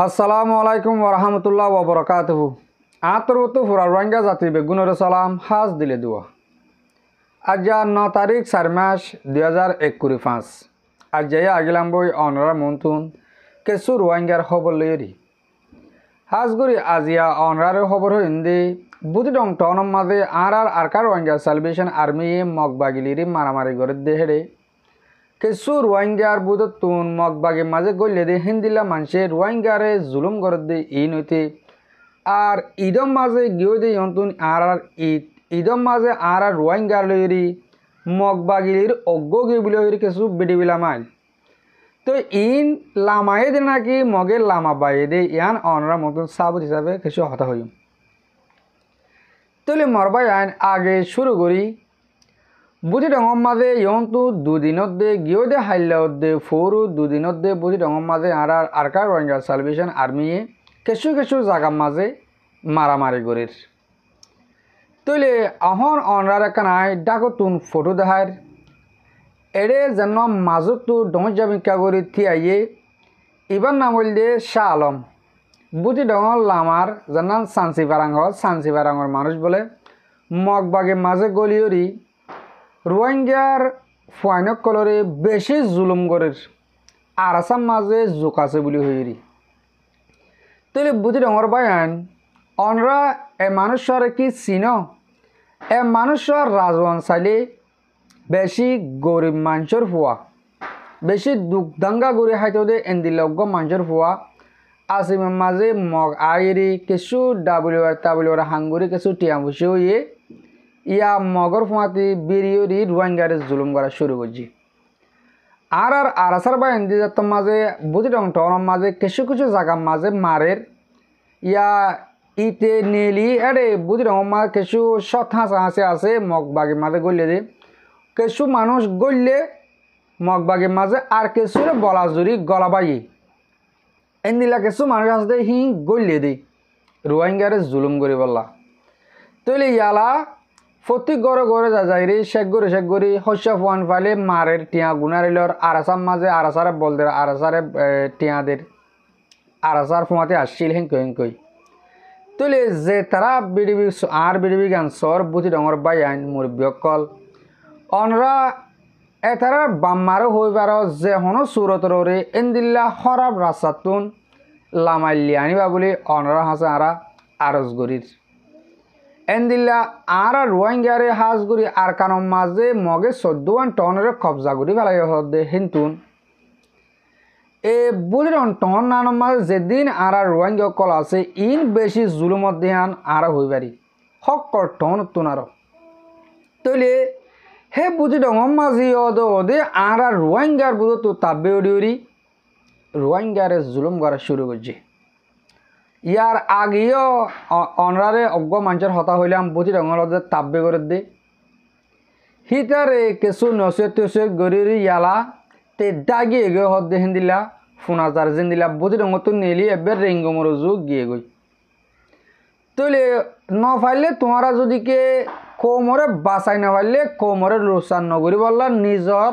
আসসালামু আলাইকুম ওরহামতুল্লাহ ওবরকাতুহু। আতরবতু ফুরা রোহিঙ্গা জাতি বেগুনের সালাম হাজ দিলে দুয়া। আজ 9 তারিখ 4 মাস 2025। আজ যাই আগিলাম বই অনরা মন্তুন কেসু রোহিঙ্গার খবর লইরি হাজগুড়ি আজিয়া অনরার খবর হিন্দি বুধি ডং টনম মাঝে আর আরকা রোহিঙ্গা সালভেশন আর্মি মগবাগিলিরি মারামারি করে দেহেরে কেসু রোহিঙ্গার বুধতুন মগবাগে মাঝে গলে দে হিন্দিলা মানুষে রোহিঙ্গারে জুলুম করে দে ই নইতে আর ঈদম মাঝে গিয়ে দে ইয়ন্তুন আর ঈদম মাঝে আর রোহিঙ্গার লইরি মগবাগিলির অজ্ঞ গিয়ে বলে হইরি কেসু বেডি বিলামাইল তো ইন লামায়ে দে নাকি মগে লামা বাইয়ে দে ইয়ান অনরা মতন সাবুত হিসাবে কিছু হতা হইম তাহলে মরবাই আইন আগে শুরু করি বুঝি ডঙর মাঝে ইয়ন্তু দুদিনত দে গিয়ে দে হাইলাত দে ফোরু দুদিনত দে বুঝি ডঙর মাঝে আর আরকা রোহিঙ্গা সালভেশন আর্মিয়ে কিছু কিছু জায়গার মাঝে মারামারি করির তৈলে অহন অনরার কানায় ডাকতুন ফটো দেখার এড়ে যেন মাজতো ডঙর জামিকা করি থিয়াইয়ে এবার নাম হইল দে শাহ আলম বুঝি ডঙর লামার যেন সানসি ফারাঙর মানুষ বলে মগবাগে মাঝে গলিয়রি রোহিঙ্গার ফাইনক কলরে বেশি জুলুম করের আর আসাম মাঝে জোক আছে বলে হইরি তাহলে বুঝি ডঙর বায়ান অনরা এ মানুষের কি চিন এ মানুষের রাজওয়ান চাইলে বেশি গরিব মানুষের ফুয়া বেশি দুঃখ দাঙ্গা গড়ি হাইতে দে এন্দিলজ্ঞ মানুষের ফুয়া আসিমের মাঝে মগ আইরি কিছু ডাবলিওর হাঙ্গুরি কিছু টিয়া বসে হইয়ে ইয়া মগর ফুয়াতি বিরিয়রি রোহিঙ্গারে জুলুম করা শুরু করছি আর আসার বা এন্দি যাত্রার মাঝে বুঝি ডং টনের মাঝে কিছু কিছু জায়গার মাঝে মারের ইয়া ইতে নেলি আরে বুঝি ডং মাঝে কিছু সৎ হাসে আছে মগবাগের মাঝে গড়লে দে কিছু মানুষ গড়লে মগবাগের মাঝে আর কিছু বলা জুড়ি গলাবাই এন্দিলা কিছু মানুষ আসতে হি গড়লে দে রোহিঙ্গারে জুলুম করি বললা তৈলে ইয়ালা প্রতি গড়ে গড়ে যাইরি শেখ গড়ি শস্য ফুয়ান ফাইলে মারের টিয়া গুনারিলর আরাসার মাঝে আরাসারে বলতে আরাসারে টিয়াদের আরাসার ফুয়াতে আসছিল হেঁকই তৈলে যে তারা বিডিবি গান সর বুঝি ডঙর বাই আইন মুরব্বীকল অনরা এতারার বাম্মারও হইবার যে হন সুরতরে এন্দিল্লা খরাব রাস্তাতুন লামাইলি আনিবা বলে অনরা হাসে আরা আরজ গরির এন্দিল্লা আর রোহিঙ্গারে হাজগুড়ি আর কানম মাঝে মগে 14 টনের কবজা করি ফেলাই হদে হিন্তুন এ বুলিরন টন নানম মাঝে যেদিন আর রোহিঙ্গা কল আছে ইন বেশি জুলুমত দিহান আর হইবারি হকর টন তুনার তৈলে হে বুঝি ডঙম মাঝি ওদে আর রোহিঙ্গার বুঝো তো তাব্বে উড়ি রোহিঙ্গারে জুলুম করা শুরু করছে ইয়ার আগেও অনরারে অজ্ঞ মানুষের হতা হইলাম বুঝি ডঙর তাব্বে করে দে হিতারে কিছু নসিয়ত গরিরি ইয়ালা তে দাগি এগে হদ দেখেন দিলা ফোনাজার যেন দিলা বুঝি ডঙর তো নেলি এবার রেঙ্গমর যুগ গিয়ে গই তৈলে ন ফাইলে তোমারা যদি কে কোমরে বাঁচাই না পারলে কোমরে লোসান নগরী বললা নিজর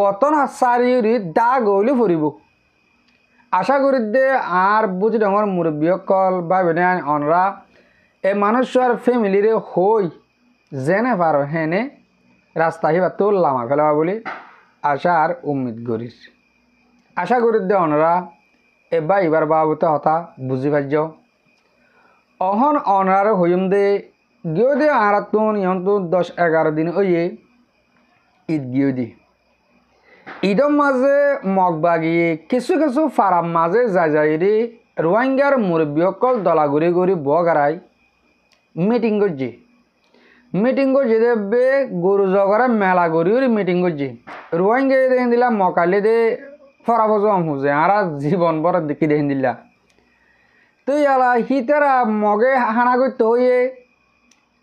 ওতন চারিউরি দাগ হইলে ফুরিব আশা করি দে আর বুঝি ডঙর মুরব্বীকল বা বেনে অনরা এ মানুষের ফ্যামিলিরে হই যেনে পারো হেনে রাস্তা হিবা তোর লামা ফেলাবা বলে আশা আর উম্মিদ করিস আশা করি দে অনরা এবার এবার বাবুতে হতা বুঝি পাইজ অহন অনরার হইম দে গিয়ে দে আর তুন ইয়ন্তু 10-11 দিন হইয়ে ঈদ গিয়ে দি ঈদম মাঝে মগবাগিয়ে কিছু কিছু ফারাম মাঝে যাইরি রোহিঙ্গার মুরব্বীকল দলা ঘুরি ঘুরি বগারাই মিটিং করছে দেবে গরু জগরে মেলা ঘুরি মিটিং করছে রোহিঙ্গা দেখেন দিলা মকালে দে ফরাফজ হুজে আর জীবন বড় দেখি দেখেন দিলা তো ইয়ালা হিতারা মগে হানা করতে হইয়ে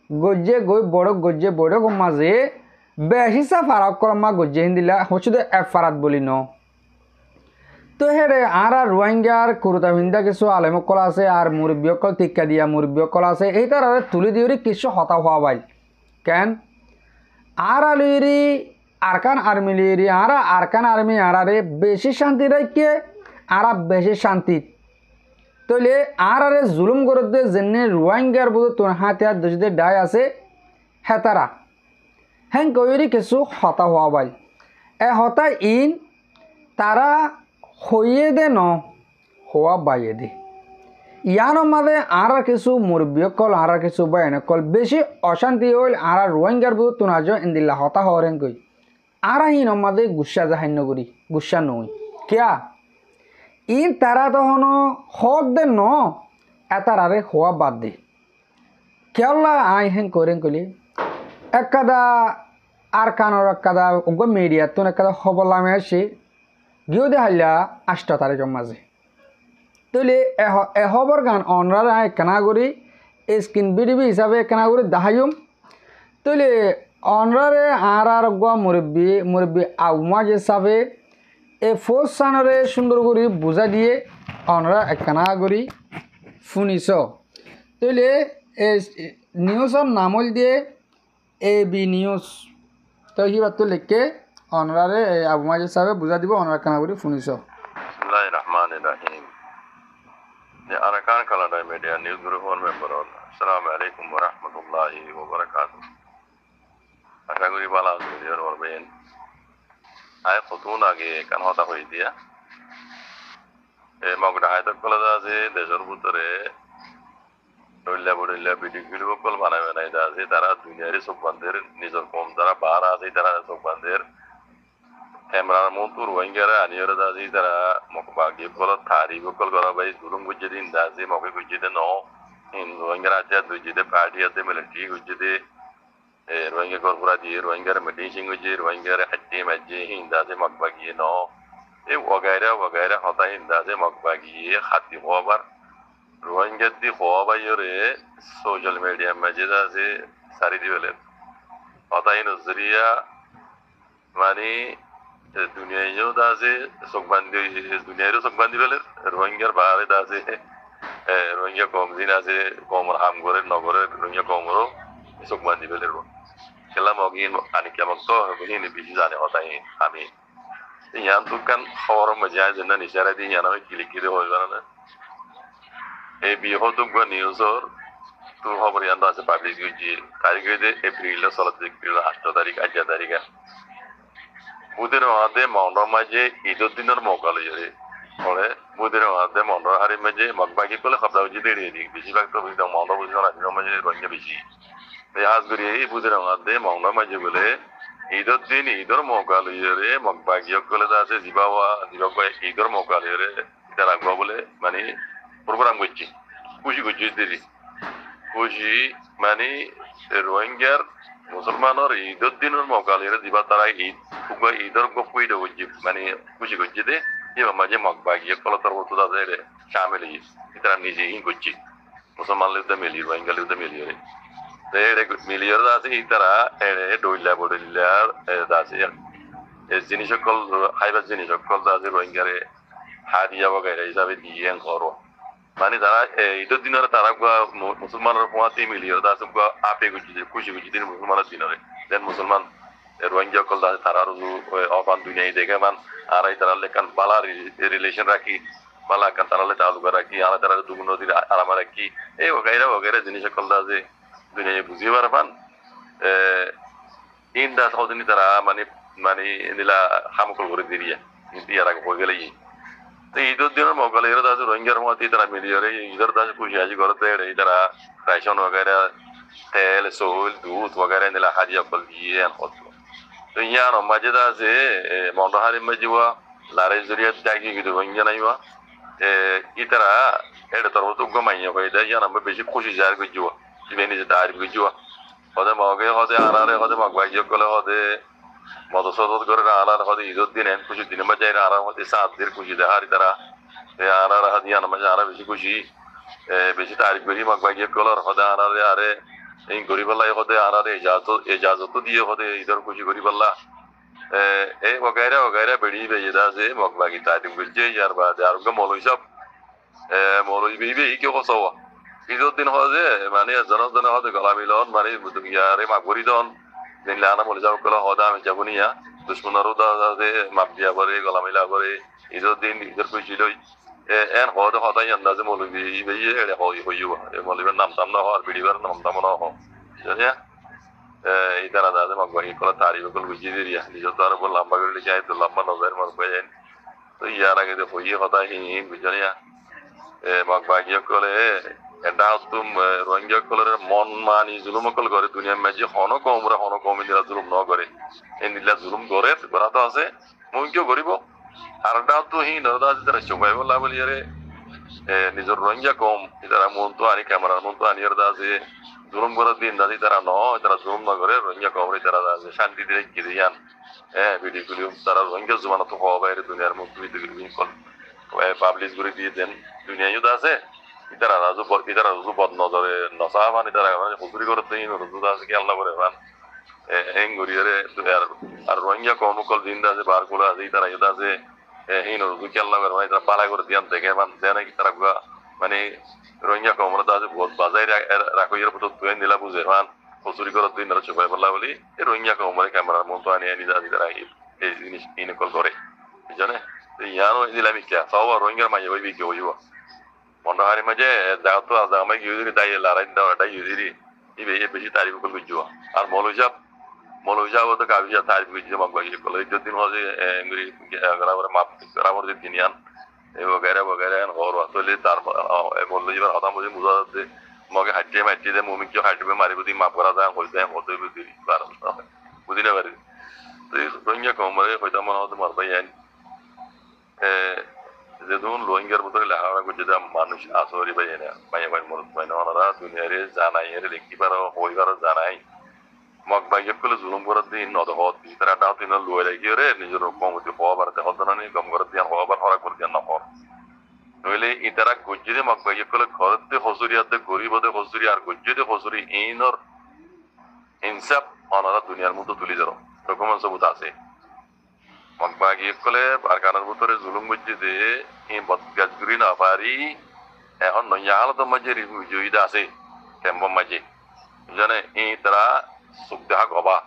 গজ্জে গই বড় গজ্জে বড় মাঝে বেশিসা ফারাক কলমা গজ্জে হিন্দিলা হচ্ছে তো এফারাত বলি ন তো হেরে আর রোহিঙ্গার কুরুতা ভিন্দা কিছু আলেমকল আছে আর মুরব্বীকল টিকা দিয়া মুরব্বীকল আছে এই তার তুলি দিয়ে কিছু হতা হওয়া ভাই কেন আর আলিরি আরকান আর্মি লিরি আর আরকান আর্মি আরে বেশি শান্তি রাখে আর বেশি শান্তি তাহলে আরে জুলুম করতে যেনে রোহিঙ্গার বুধ তোর হাতে হাত দোষীতে ডাই আছে হেতারা হ্যাঁ কইরি কিছু হতা হওয়া বাই হতা ইন তারা হইয়ে দে ন হওয়া বাইয়ে দে ইয়ার মাঝে আর কিছু মুরব্বীকল আর কিছু বাইনকল বেশি অশান্তি হইল আর রোহিঙ্গার বুধ তোর আজ ইন্দিল্লা হতা হওয়ারেন কই আর ইন মাঝে গুসা জাহান্য করি গুসা নই কিয়া ইন তারা তখন হক দে ন এতার আরে হওয়া বাদ দে কেলা আই হেন করেন কলি একাদা আর কানোর একাদা ওগো মিডিয়াত তো একাদা খবর লামে আসে গিয়েও দেখাইলা 8 তারিখের মাঝে তাহলে এহবর গান অনরা কেনা করি স্ক্রিন বিডিবি হিসাবে কেনা করি দেখাইম তাহলে অনরারে আর গা মুরব্বী আউমাজ হিসাবে এই ফোর্স সানরে সুন্দর করে বুঝা দিয়ে অনরা কেনা করি শুনিছ তাহলে নিউজর নামল দিয়ে AB নিউজ তো হিবার তো লিখে অনরারে আবুমাজ হিসাবে বুঝা দিব অনরা কেনা করি শুনিছ বিসমিল্লাহির রহমানির রহিম আরাকান কানাডা মিডিয়া নিউজ গ্রুপের মেম্বার আসসালামু আলাইকুম ওয়া রাহমাতুল্লাহি ওয়া বারাকাতুহু আশা করি ভালো আছেন আর বলবেন আয় কতক্ষণ আগে কান হতা হয়ে দিয়া মগডা হায়দর কলেজে আছে দেশের ভিতরে ডইলা বড়ইলা ভিডিও ক্লিপ কল বানাবে নাই আছে তারা দুনিয়ারে সব বান্ধের নিজের কম যারা বার আছে তারা সব বান্ধের ক্যামেরার মতো রোহিঙ্গারা আনিয়রে দাজি তারা মকে বাগি কল থারি কল করা ভাই দুলুম গুজে দিন দাজি মকে গুজে দে ন রোহিঙ্গারা আছে দুজে দে পার্টি আছে মিলিটারি গুজে দে রোহিঙ্গা করপুরা দিয়ে রোহিঙ্গার মেডিসিন গুজে রোহিঙ্গার হাতে মাঝে হিন্দাজে মক বাগিয়ে ন এই ওগাইরা হতা হিন্দাজে মক বাগিয়ে খাতি হবার রোহিঙ্গা দি হবাইরে সোশ্যাল মিডিয়া মাঝে আছে সারি দিবেলেন হতাই নজরিয়া মানে দুনিয়ায়ও দাজে চোখবান্ধি দুনিয়ারও চোখবান্ধি বেলের রোহিঙ্গার বাহারে দাজে রোহিঙ্গা কম দিন আছে কমর হাম করে নগরের রোহিঙ্গা কমরও চোখবান্ধি বেলের খেলা মগিন আনি কেমন তো বেশি জানে হতাই আমি ইয়ান দোকান খবর মজা যেন নিচারা দিয়ে ইয়ান কিলিকিরি হয়ে গেল না এই বিহদুগ নিউজর তো খবর ইয়ান আছে পাবলিশ গেছি তারিখ হইতে এপ্রিল 8 তারিখ 8 তারিখ বুধের মাঝে মন্ডর মাঝে ঈদের দিনের মৌকা লইরে পরে বুধের মাঝে মন্ডর হারি মাঝে মগবাগি করলে খবরা উচিত এড়িয়ে দিক বেশিরভাগ তো মন্ডর বুঝিনা রাজিনের মাঝে রোহিঙ্গা বেশি এই হাজ করি এই বুধের মাঝে মন্ডর মাঝে বলে ঈদের দিন ঈদের মৌকা লইরে মগবাগি করলে আছে জীবাবা ঈদের মৌকা লইরে এটা রাখবো বলে মানে প্রোগ্রাম করছি খুশি করছি দিদি খুশি মানে রোহিঙ্গার মুসলমানের ঈদের দিনের মৌকা লইরে দিবা তারা ঈদের গপ্পইটা হচ্ছে মানে খুশি করছে দে এবার মাঝে মগবাগি কলে তোর মতো তাদের সামিল তারা নিজে করছে মুসলমান লিখতে মিলিয়ে রোহিঙ্গা লিখতে মিলিয়ে মিলিয়ে আছে তারা ডইলা বডইলার আছে জিনিস সকল খাইবার জিনিস সকল আছে রোহিঙ্গারে হাদিয়া বগাইরা হিসাবে দিয়ে করো মানে তারা ঈদের দিনের তারা মুসলমানের পোয়াতে মিলিয়ে আছে আপে গুছি খুশি গুছি দিন মুসলমানের দিনের দেন মুসলমান রোহিঙ্গা সকল আছে তারা অফান দুনিয়ায় দেখে মান আর এই তারা লেখান বালা রিলেশন রাখি বালা কান তারা তালুকা রাখি আর তারা দুগুণ নদীর আরামা রাখি এই ওগাইরা জিনিস সকল আছে দুনিয়ায় বুঝিয়ে পারবান ইন্দা সদিনী তারা মানে মানে নিলা হামকল করে দিয়ে কিন্তু ইয়ার আগে হয়ে গেলেই তো ঈদের দিনের মৌকা এরা আছে রোহিঙ্গার মধ্যে তারা মিলিয়ে ঈদের দাস খুশি হাজি করতে এই তারা রাইশন वगैरह তেল সোল দুধ वगैरह নিলা হাজি অকল দিয়ে হতো তো ইয়ার মাঝে আছে মন্ডহারি মাঝে লারে জরিয়া জাগি কিন্তু রোহিঙ্গা নাই ই তারা এটা তোর তো গমাইয়া হয়ে যায় ইয়ার আমরা বেশি খুশি যার গিয়ে ইবেনি যে দাঁড় গিয়ে হদে মগে হদে আনারে হদে মগবাই গলে হদে মদসদত করে আনার হদে ঈদের দিন খুশি দিনে মাঝে আনার হদে 7 দিন খুশি দেহারি তারা আনার হাদিয়ান মাঝে আনা বেশি খুশি বেশি তারিখ বেশি মগবাই গলার হদে আনারে আরে এই গরিবাল্লাই হদে আনারে এজাজত দিয়ে হদে ঈদের খুশি গরিবাল্লা এই वगैरह বেড়ি বেজে আছে মগবাগি তারিখ বলছে ইয়ার বাদে আর মৌলই সব মৌলই বেবি কি কসওয়া ঈদের দিন হজে মানে জনজনে হদে গলা মিলন মানে ইয়ারে মাগবরি দন দিনলে আনা মলে যাও কলা হদা আমি যাবো নিয়া দুশ্মনেরও দাদে মাপ দিয়া করে গলা মিলা করে ঈদের দিন ঈদের খুশি লই en hode hoda yanda ze molubi ibe ye ele hoyu molubi nam tam na har bidibar nam tam na ho janya itara da ma gwa ikola tari ko gujiri ya ni jotara bo lamba gele jay to lamba nazar mar bayen to yara ge de hoyi hoda hi bujanya ma gwa ge kole এটা তুম রোহিঙ্গা কলরে মন মানি জুলুম call করে দুনিয়া মাঝে হন কমিরা জুলুম ন করে এই নিলা জুলুম করে করা তো আছে মুই কি করিব আর এটা তো হি নরদা যারা সবাই বলা বলি আরে নিজের রোহিঙ্গা কম যারা মন তো আনি ক্যামেরার মন তো আনি আর দাসে জুলুম করে দিন দাদি তারা ন তারা জুলুম না করে রোহিঙ্গা কম রে তারা দাসে শান্তি দিয়ে কি দিয়ান ভিডিও গুলো তারা রোহিঙ্গা জমানা তো হওয়া বাইরে দুনিয়ার মধ্যে ভিডিও গুলো কল পাবলিশ করে দিয়ে দেন দুনিয়ায় তো আছে itara razu bad nazare nasaban itara huzuri korte in ruzuda se Allah bore ban en guriyere ar rohingya komukol dinda se bar kola se itara yuda se in ruzu ke Allah bore itara pala kor diyan deke ban dena ki tara gua mane rohingya komra da se bahut bazai rakho yer puto tuen nila buze ban huzuri korte din ra chobai balla boli e rohingya komre kamera monto ani ani da itara e jinis in kol gore jane yano idilami kya sawa rohingya ma yoy bi ke oyiwa মন্ডহারি মাঝে দাওতো আজামে Yuri দাই লারাই দাও দাই Yuri ইবে এ বেশি তারিফ call গুজুয়া আর মৌলুজাব তো কাবিয়া তারিফ গুজুয়া মগবাগি call যদিন হজে angry গরাবর মাপ গরাবর যে দিনিয়ান এ বগেরা হর আসলে তার মৌলুজাব হতা মুজে মুজাদে মগে হাইটে দে মুমিক যে হাইটে মারি বুদি মাপ করা যায় হই যায় হতে বুদি বার বুদিনা বারি তো রোহিঙ্গা কমরে হয়তো মনে হতে মারবাই আইন যেদুন রোহিঙ্গার ভিতরে লেখাপড়া করছে যা মানুষ আসরি পাই না মাইয়া ভাই মরত পাই না ওনারা দুনিয়ারে জানাই এর লিখতে পারো হইবার জানাই মগ বাইক করলে জুলুম করার দিন নদ হত তারা ডাও তিন লুয়ে রাখি রে নিজের কমতি হওয়া বাড়তে হত না কম করার দিন হওয়া বার হরা করে দিন না হর নইলে ইতারা গুজ্জিরে মগ বাইক করলে ঘরতে হসুরিয়াতে গরিবতে হসুরি আর গুজ্জিরে হসুরি ইনর ইনসাফ ওনারা দুনিয়ার মতো তুলি ধরো ডকুমেন্ট সবুত আছে মগবাগি কলে বারকানার ভিতরে জুলুম বুঝছি দে এই বদগাজগুরি না পারি এখন নয়াল তো মাঝে জুইদা আছে কেম্ব মাঝে জানে এই তারা সুখদেহা গবা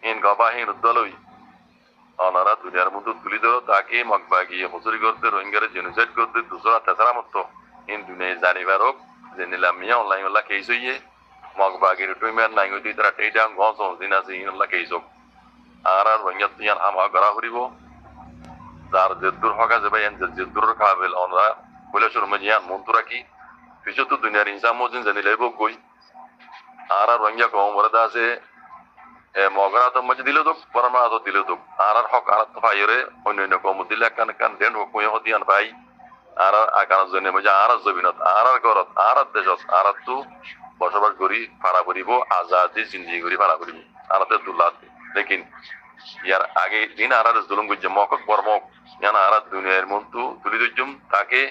ইন গবা হিন উদ্দলই ওনারা দুনিয়ার মধ্যে তুলি ধরো তাকে মগবাগি হসুরি করতে রোহিঙ্গারে জেনোসাইড করতে দুসরা তেসরা মতো ইন দুনিয়ায় জানিবার হোক যে নিলামিয়া অনলাইন ওলা কেস হইয়ে মগবাগির টুইম্যান নাই হইতে তারা টেইডাং গস দিন আছে ইন ওলা কেস হোক আর রোহিঙ্গা তুইয়ান হামা গড়া হরিব যার জেদ্দুর হকা যাবে এন জেদ্দুর কাবিল ওনরা কৈলাসুর মজিয়ান মন্তুরা কি পিছু তো দুনিয়ার ইনসাম মজিন জানি লেব গই আর রোহিঙ্গা কম বরদা আছে মগরা তো মজি দিলে তো পরমা তো দিলে তো আর হক আর তো ফাইরে অন্য কম দিলে কান দেন হক কই হদিয়ান ভাই আর আকার জন্য মজা আর জবিনত আর গরত আর দেশত আর তো বসবাস করি ফারা করিব আজাদি জিন্দেগি করি ফারা করিব আর তে দুলাত लेकिन यार आगे दिन आरा जुलुम गुज्जे मौकक बरमौक याना आरा दुनियार मुंतु तुली दुजुम ताके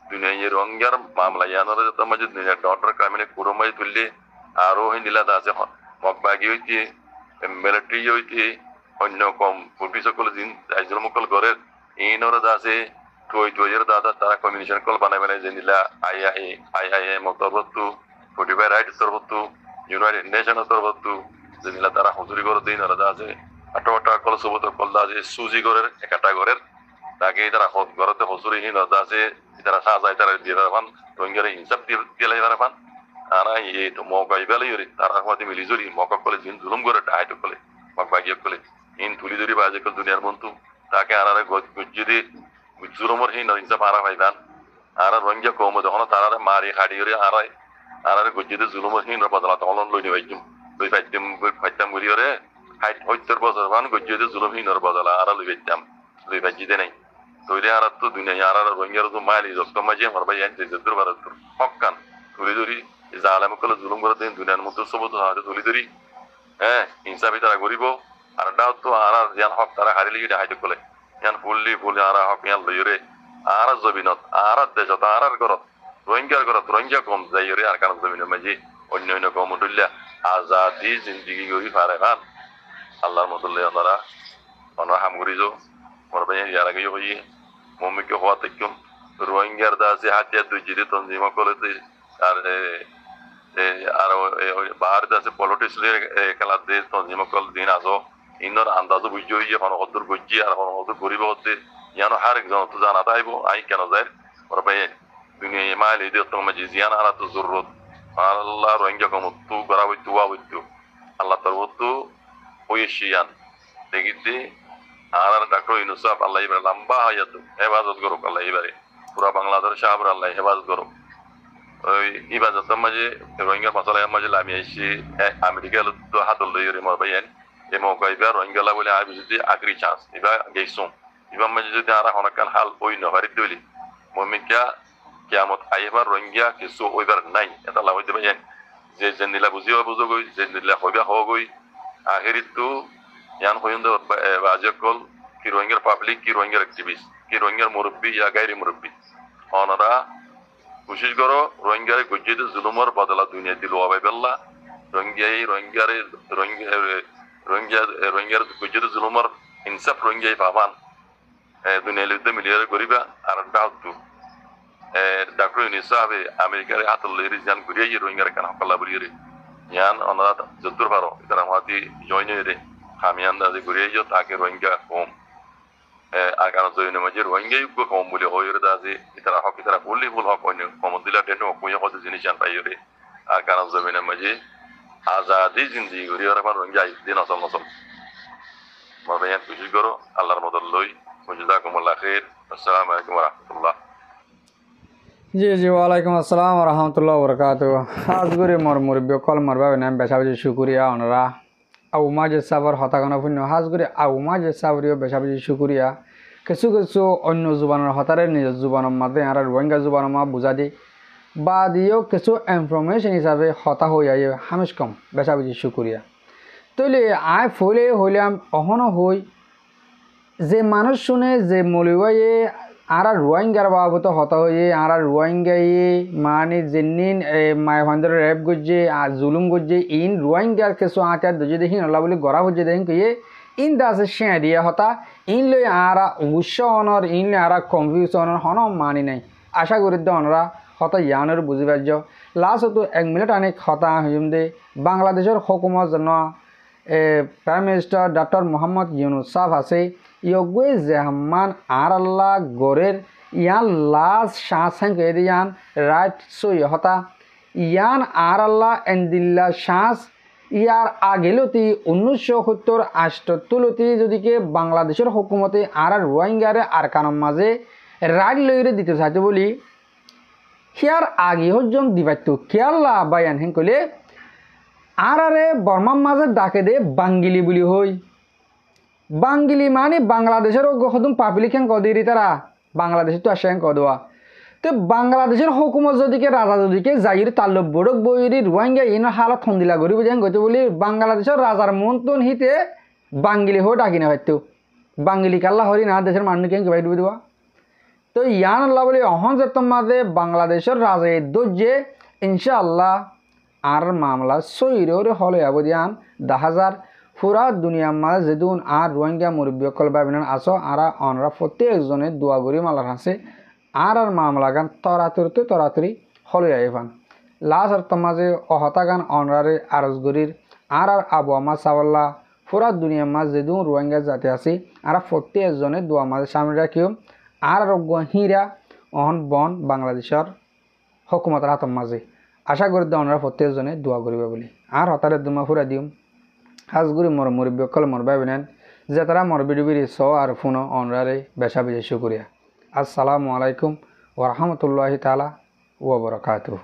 दुनिया ये रोंगर मामला याना रे तो मजे दुनिया डॉक्टर कामिने कुरमय तुल्ले आरो हिंदिला दासे मगबागी होती मिलिट्री होती अन्य कम पुलिस कल दिन जुलुम कल करे इनर दासे टोयर दादा तारा कम्युनिकेशन कल बनाय जेनिला आई मतबतु 45 राइट तरबतु यूनाइटेड नेशन तरबतु যেনিলা তারা হুজুরি করে দিন আর দাজে আটা কল সবত কল দাজে সুজি করে একটা করে তাকে তারা হদ করতে হুজুরি হিন দাজে তারা সাজায় তারা দিয়ে রাখান রোহিঙ্গারে হিসাব দিয়ে রাখান আর এই তো মগাই বেলে ইরি তারা হতে মিলিজুরি মকা কলে দিন জুলুম করে ডাইট কলে মগবাগিয়ে কলে ইন তুলি ধরি বাজে কল দুনিয়ার মন্তু তাকে আরারে গুজ্জুদি গুজুরমর হিন হিসাব আরা ভাইবান আর রোহিঙ্গা কম যখন তারা মারি খাড়ি করে আরারে গুজ্জুদি জুলুমর হিন বদলা তখন লইনি ভাইজুম দুই ফাইতাম গুলিয়রে হাইট 70 বছর বান গজ্জুদি জুলুম হিনর বদলা আরা লই ফাইতাম দুই ফাইজিদে নাই তইলে আর তো দুনিয়া আর রোহিঙ্গার তো মালি যত মাঝে হরবাই আনতে জেদুর বারতুর হক্কান তুলি ধরি জালাম কল জুলুম করে দিন দুনিয়ার মতো সবত হাতে তুলি ধরি ইনসাফি তারা গরিব আর দাও তো আর জান হক তারা হারিলি হাইতে কলে ইয়ান ফুললি আর হক ইয়ান লইরে আর জবিনত আর দেশত আর করত রোহিঙ্গা কম যাইরে আর কারণ জমিন মাঝে অন্য কম দুল্লা আজাদি জিন্দেগি গরি ফারে খান আল্লাহর মতলে ওনারা হামগুরিজো মরবাই ইয়ারা গই হই মুমিকে হওয়া তেকুম রোহিঙ্গার দাসে হাতিয়া দুই জিদি তনজিমা কলেতে আর আর বাহার দাসে পলিটিক্স খেলা দিয়ে তনজিমা কল দিন আসো ইনর আন্দাজও বুঝিয়ে হন হদুর বুঝি আর হন হদুর গরিব হতে ইয়ানো হারেক জন তো জানা তাইবো আই কেন যাই ওরা ভাই দুনিয়া মাইল ইদে তো মাঝে জিয়ান আনা তো জরুরত আল্লাহ রোহিঙ্গা কমতু গড়া হইতু ওয়া হইতু আল্লাহ তরবতু ওয়েশিয়ান দেখিতে আর ডাক্তার ইনুসাফ আল্লাহ ইবারে লম্বা হায়াত হেফাজত করুক আল্লাহ ইবারে পুরা বাংলাদেশ সাহাবর আল্লাহ হেফাজত করুক ওই ইবাজতের মাঝে রোহিঙ্গা মশলার মাঝে লামি আইসি আমেরিকা তো হাতল লই মর ভাইয়েন এ মৌকা এবার রোহিঙ্গালা বলে আবি যদি আগ্রি চান্স এবার গেইছুম এবার মাঝে যদি আর হনকান হাল ওই নভারি দলি মমিকা কিয়ামত আইবার রোহিঙ্গা কিছু ওইবার নাই এটা লাভ হইতে ভাইয়েন যে নিলা বুঝিবা বুঝো গই যে নিলা হইবা হওয়া গই আখেরি তো ইয়ান হইন্দ বাজকল কি রোহিঙ্গার পাবলিক কি রোহিঙ্গার অ্যাক্টিভিস্ট কি রোহিঙ্গার মুরব্বী ইয়া গাইরি মুরব্বী অনরা কোশিশ করো রোহিঙ্গারে গজ্জিত জুলুমর বদলা দুনিয়া দিল ওয়াবাইবাল্লাহ রোহিঙ্গার গজ্জিত জুলুমর ইনসাফ রোহিঙ্গাই পাবান দুনিয়া লিখতে মিলিয়ে করিবা আর ডাউটু ডাক্তার ইউনিসাফে আমেরিকার হাতল লইরি জান ঘুরিয়ে রোহিঙ্গার কেন হকাল্লা বলিয়ে ইয়ান অনাথ যতুর পারো তারা মাতি জয়েন রে খামিয়ান দাদি ঘুরিয়ে তাকে রোহিঙ্গা কম আগানো জয়েন মাঝে রোহিঙ্গাই কম বলে হয়ে দাদি ইতারা হক ইতারা বললি ভুল হক অন্য কম দিলা ডেন কইয়া কত জিনিস জান পাই রে আগানো জমিনের মাঝে আজাদি জিন্দি ঘুরিয়ে রাখার রোহিঙ্গা দিন অসল নসল মাবাইয়ান খুশি করো আল্লাহর মদল লই মুজিদাকুমুল্লাহ খাইর আসসালামু আলাইকুম ওয়া রাহমাতুল্লাহ জি জি ওয়ালাইকুম আসসালাম রহমতুল্লাহ বরকাত আজ করে মর মুরব্বী কল মরবা নাম বেশা বেশি শুকুরিয়া ওনারা আউমা যে সাবর হতাগনা পুণ্য হাজ করে আউমা যে সাবরিও বেশা বেশি শুকুরিয়া কিছু কিছু অন্য জুবানের হতারে নিজের জুবানের মাধ্যমে আর রোহিঙ্গা জুবানের মা বুঝা দিই বা দিয়েও কিছু ইনফরমেশন হিসাবে হতা হয়ে যায় হামিশ কম বেশা বেশি শুকুরিয়া তৈলে আয় ফলে হইলাম অহনো হই যে মানুষ শুনে যে মলিবাইয়ে আর রোহিঙ্গার বাবত হতা হয়ে আর রোহিঙ্গাই মানে যেনিন মায়াভান্ডার রেপ গজ্জে আর জুলুম গজ্জে ইন রোহিঙ্গার কিছু আচার দুজে দেখি নলা বলে গড়া হচ্ছে দেখেন কে ইন দাসে শেঁ দিয়ে হতা ইন লই আর উৎসাহ অনর ইন লই আর কনফিউশন হন মানি নাই আশা করি অনরা হতা ইয়ানের বুঝি পার্য লাস্ট তো 1 মিনিট অনেক হতা হইম দে বাংলাদেশের হুকুমত জন prime minister doctor Mohammad Yunus সাহেব আছে ইয়গুয়ে জেহমান আর আল্লাহ গড়ের ইয়ান লাস্ট শ্বাস ইয়ান রাইট সই হতা ইয়ান আর আল্লাহ এন্দিল্লা শ্বাস ইয়ার আগেলতি 1970-78 যদিকে বাংলাদেশের হুকুমতে আর রোহিঙ্গারে আর কানম মাঝে রাইট লইরে দিতে চাইতে বলি হিয়ার আগে হজন দিবাইত কেয়াল্লা বায়ান হেন কইলে আরে বর্মার মাঝে ডাকে দে বাঙ্গিলি বলি হই বাঙ্গিলি মানে বাংলাদেশের হদুম পাবলিক হ্যাং কদিরি তারা বাংলাদেশে তো আসে হ্যাং কদোয়া তো বাংলাদেশের হুকুমত যদিকে রাজা যদিকে যাইর তাল্লুক বড়ক বইরি রোহিঙ্গা ইন হালত থন্দিলা গরি বুঝে গইতে বলি বাংলাদেশের রাজার মন্তন হিতে বাঙ্গিলি হো ডাকি না হয়তো বাঙ্গিলি কাল্লা হরি না দেশের মানুষ কেন কি ভাই ডুবে দেওয়া তো ইয়ান আল্লাহ বলি অহন যে তোমাদের বাংলাদেশের রাজা দোজে ইনশাআল্লাহ আর মামলা সইরে হলে আবদিয়ান 10,000 পুরা দুনিয়ার মাঝে যেদিন আর রোহিঙ্গা মুরব্বী কল ভাবিনান আসো আর অনরা প্রত্যেকজনে দোয়া করি মালার হাসে আর মামলা গান তরাতরি হলে আইফান লাস্ট আর তোমাজে অহতা গান অনরারে আরজগরির আর আবু আমা সাওয়াল্লা পুরা দুনিয়ার মাঝে যেদিন রোহিঙ্গা জাতি আছে আর প্রত্যেকজনে দোয়া মাঝে সামনে রাখিও আর হিরা অহন বন বাংলাদেশের হুকুমতের হাতের মাঝে আশা করি ওনারা প্রত্যেকজনে দোয়া করিবে বলি আর হতারে দুমা ফুরা দিম হাজগুড়ি মর মুরব্বী কল মর ভাবিনেন যে তারা মর বিডুবিরি স আর ফোন অনরারে বেশা বেশি শুকুরিয়া আসসালামু আলাইকুম ওয়া রাহমাতুল্লাহি তাআলা ওয়া বারাকাতুহু।